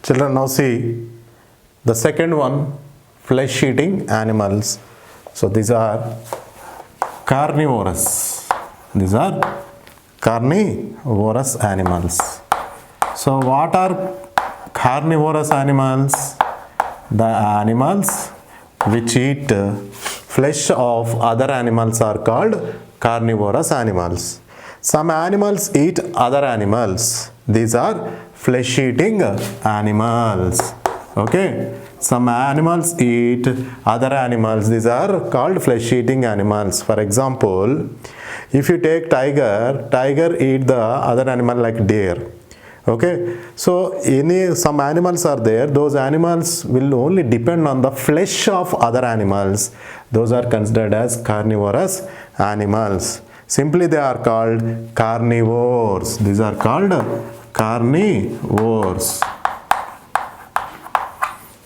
Children, now see the second one, flesh eating animals. So these are carnivorous. These are carnivorous animals. So what are carnivorous animals? The animals which eat flesh of other animals are called carnivorous animals. Some animals eat other animals. These are flesh eating animals. Okay. Some animals eat other animals. These are called flesh eating animals. For example, if you take tiger eat the other animal like deer. Okay, so some animals are there, those animals will only depend on the flesh of other animals. Those are considered as carnivorous animals. Simply they are called carnivores. These are called carnivores.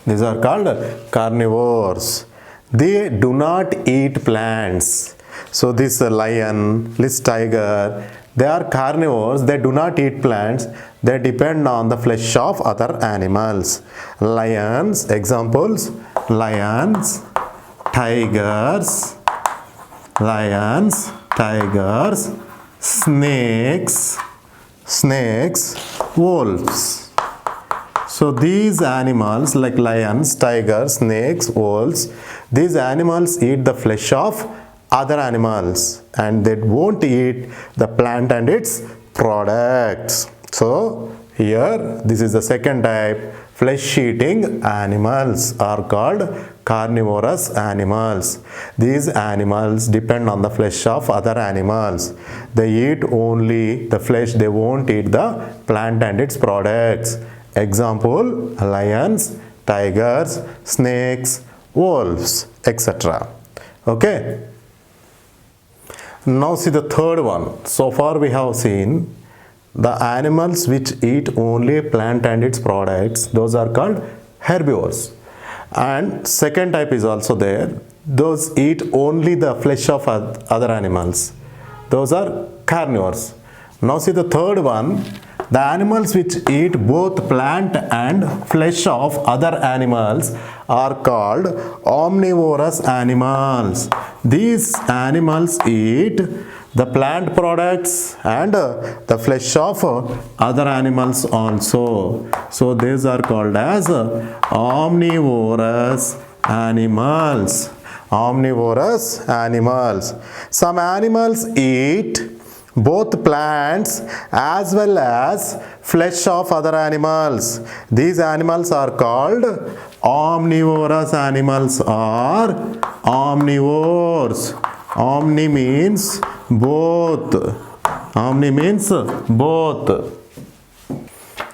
These are called carnivores. They do not eat plants. So this lion, this tiger, they are carnivores. They do not eat plants. They depend on the flesh of other animals. Lions, examples, lions, tigers, snakes, wolves. So these animals like lions, tigers, snakes, wolves, these animals eat the flesh of other animals and they won't eat the plant and its products. So here this is the second type. Flesh eating animals are called carnivorous animals. These animals depend on the flesh of other animals. They eat only the flesh, they won't eat the plant and its products. Example, lions, tigers, snakes, wolves, etc. Okay. Now see the third one. So far we have seen the animals which eat only plant and its products. Those are called herbivores. And second type is also there. Those eat only the flesh of other animals. Those are carnivores. Now see the third one. The animals which eat both plant and flesh of other animals are called omnivorous animals. These animals eat the plant products and the flesh of other animals also. So these are called as omnivorous animals. Omnivorous animals. Some animals eat both plants as well as flesh of other animals. These animals are called omnivorous animals or omnivores. Omni means both. Omni means both.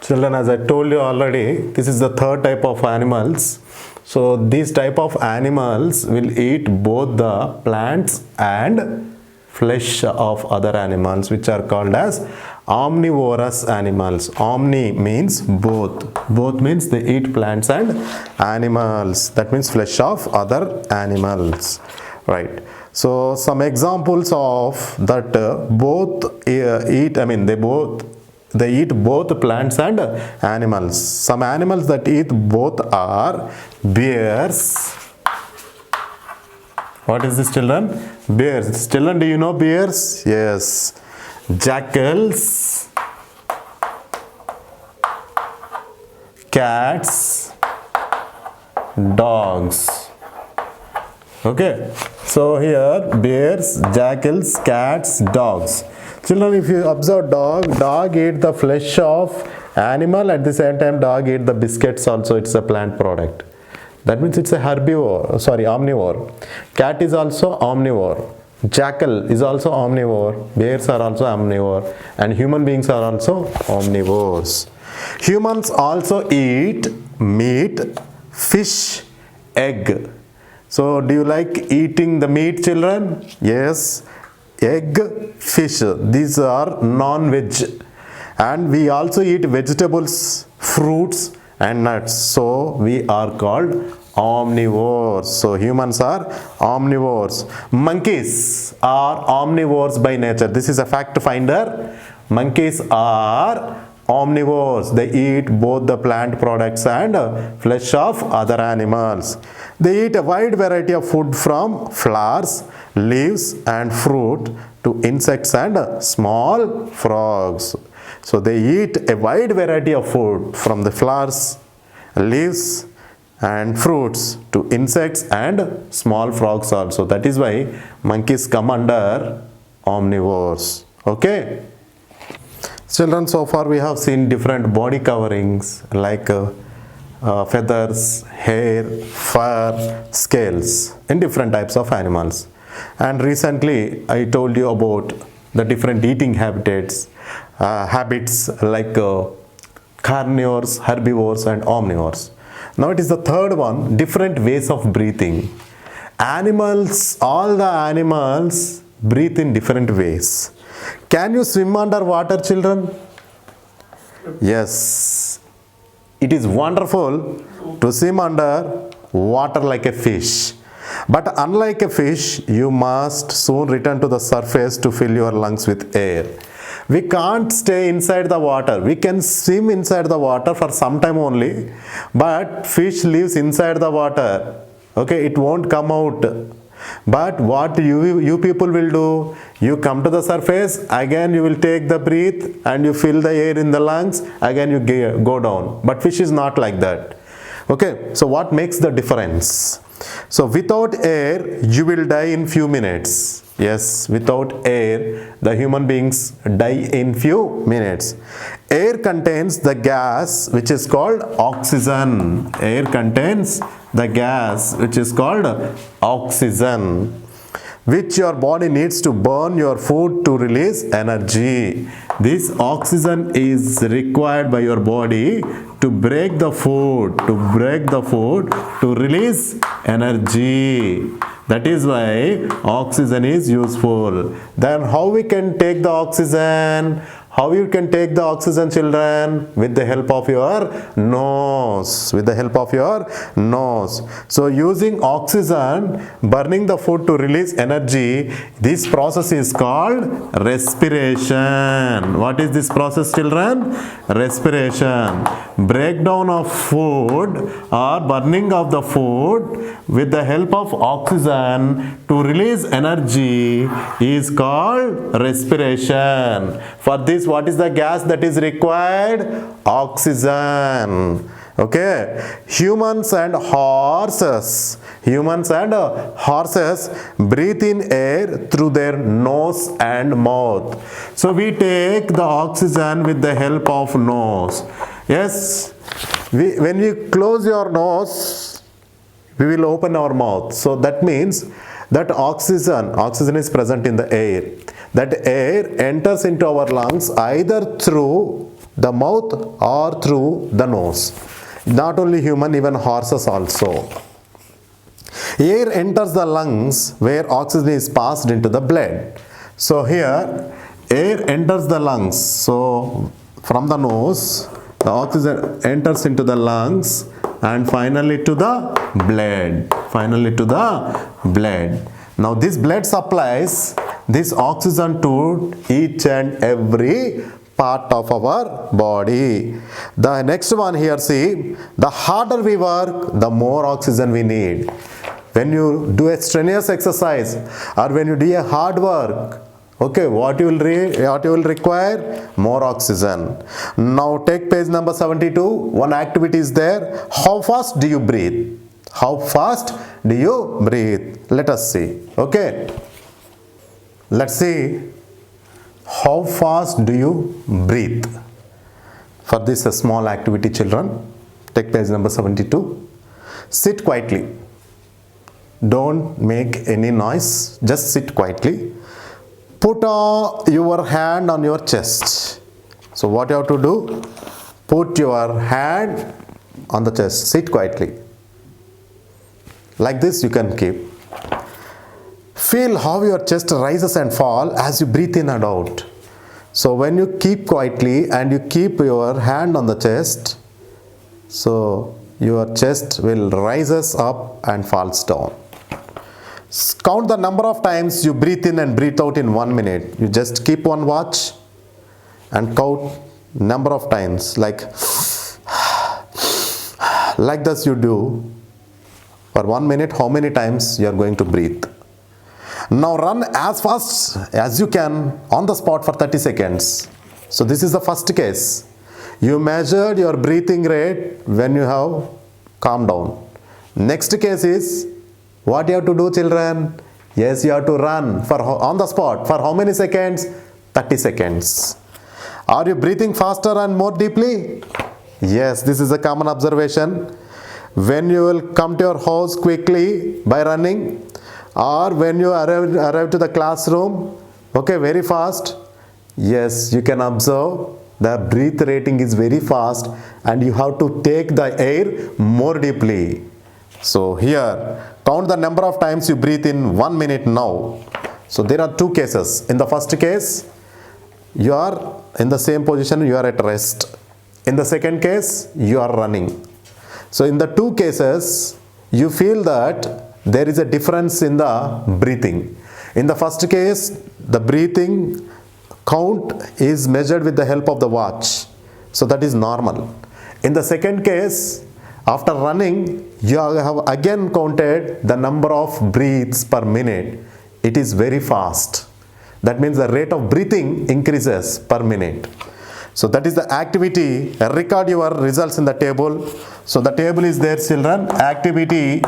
Children, as I told you already, this is the third type of animals. So these type of animals will eat both the plants and flesh of other animals, which are called as omnivorous animals. Omni means both. Both means they eat plants and animals. That means flesh of other animals. Right. So some examples of that both eat. They eat both plants and animals. Some animals that eat both are bears. What is this, children? Bears. Children, do you know bears? Yes. Jackals, cats, dogs. Okay. So here bears, jackals, cats, dogs. Children, if you observe dog eat the flesh of animal, at the same time dog eat the biscuits also. It's a plant product. That means it's a omnivore. Cat is also omnivore. Jackal is also omnivore. Bears are also omnivore. And human beings are also omnivores. Humans also eat meat, fish, egg. So do you like eating the meat, children? Yes. Egg, fish. These are non-veg. And we also eat vegetables, fruits, and nuts. So we are called omnivores. So humans are omnivores. Monkeys are omnivores by nature. This is a fact finder. Monkeys are omnivores. They eat both the plant products and flesh of other animals. They eat a wide variety of food from flowers, leaves and fruit to insects and small frogs. So they eat a wide variety of food from the flowers, leaves and fruits to insects and small frogs also. That is why monkeys come under omnivores. Okay. Children, so far we have seen different body coverings like feathers, hair, fur, scales in different types of animals. And recently I told you about the different eating habits like carnivores, herbivores and omnivores. Now it is the third one, different ways of breathing. Animals, all the animals breathe in different ways. Can you swim under water, children? Yes. It is wonderful to swim under water like a fish. But unlike a fish, you must soon return to the surface to fill your lungs with air. We can't stay inside the water. We can swim inside the water for some time only, but fish lives inside the water. Okay, it won't come out. But what you people will do, you come to the surface, again you will take the breath and you fill the air in the lungs, again you go down. But fish is not like that. Okay, so what makes the difference? So without air, you will die in few minutes. Yes, without air, the human beings die in few minutes. Air contains the gas which is called oxygen. Air contains the gas which is called oxygen, which your body needs to burn your food to release energy. This oxygen is required by your body to break the food, to release energy. That is why oxygen is useful. Then how we can take the oxygen? How you can take the oxygen, children? With the help of your nose. With the help of your nose. So using oxygen, burning the food to release energy, this process is called respiration. What is this process, children? Respiration. Breakdown of food or burning of the food with the help of oxygen to release energy is called respiration. For this, what is the gas that is required? Oxygen. Okay. Humans and horses breathe in air through their nose and mouth. So we take the oxygen with the help of nose. Yes, when we close your nose, we will open our mouth. So that means that oxygen is present in the air. That air enters into our lungs either through the mouth or through the nose. Not only human, even horses also. Air enters the lungs where oxygen is passed into the blood. So here, air enters the lungs. So from the nose, the oxygen enters into the lungs and finally to the blood. Now this blood supplies this oxygen to each and every part of our body. The next one here, see, the harder we work, the more oxygen we need. When you do a strenuous exercise or when you do a hard work, okay, what you will require? More oxygen. Now take page number 72. One activity is there. How fast do you breathe? How fast do you breathe? Let us see. Okay. Let's see. How fast do you breathe? For this a small activity, children. Take page number 72. Sit quietly. Don't make any noise. Just sit quietly. Put your hand on your chest. So what you have to do? Put your hand on the chest. Sit quietly. Like this you can keep. Feel how your chest rises and falls as you breathe in and out. So when you keep quietly and you keep your hand on the chest, so your chest will rises up and falls down. Count the number of times you breathe in and breathe out in 1 minute. You just keep one watch and count number of times, like this you do for 1 minute, how many times you are going to breathe. Now run as fast as you can on the spot for 30 seconds. So this is the first case. You measured your breathing rate when you have calmed down. Next case is, what you have to do, children? Yes, you have to run on the spot for how many seconds? 30 seconds. Are you breathing faster and more deeply? Yes, this is a common observation. When you will come to your house quickly by running, or when you arrive to the classroom, okay, very fast. Yes, you can observe the breath rating is very fast and you have to take the air more deeply. So here, count the number of times you breathe in 1 minute now. So there are two cases. In the first case, you are in the same position, you are at rest. In the second case, you are running. So in the two cases, you feel that there is a difference in the breathing. In the first case, the breathing count is measured with the help of the watch. So that is normal. In the second case, after running, you have again counted the number of breaths per minute. It is very fast. That means the rate of breathing increases per minute. So that is the activity. Record your results in the table. So the table is there, children. Activity.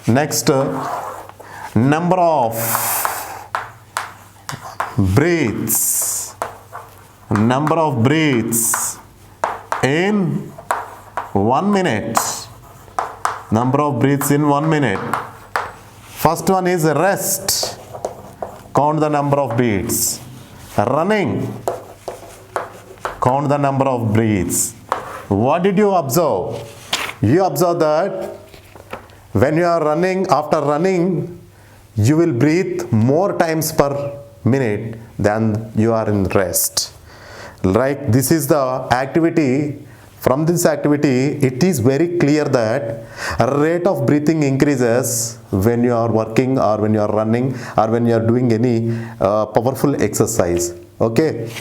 Next, number of breaths. Number of breaths in 1 minute. Number of breaths in 1 minute. First one is rest. Count the number of breaths. Running. Count the number of breaths. What did you observe? You observe that when you are running, after running, you will breathe more times per minute than you are in rest. Right? This is the activity. From this activity, it is very clear that rate of breathing increases when you are working or when you are running or when you are doing any powerful exercise. Okay.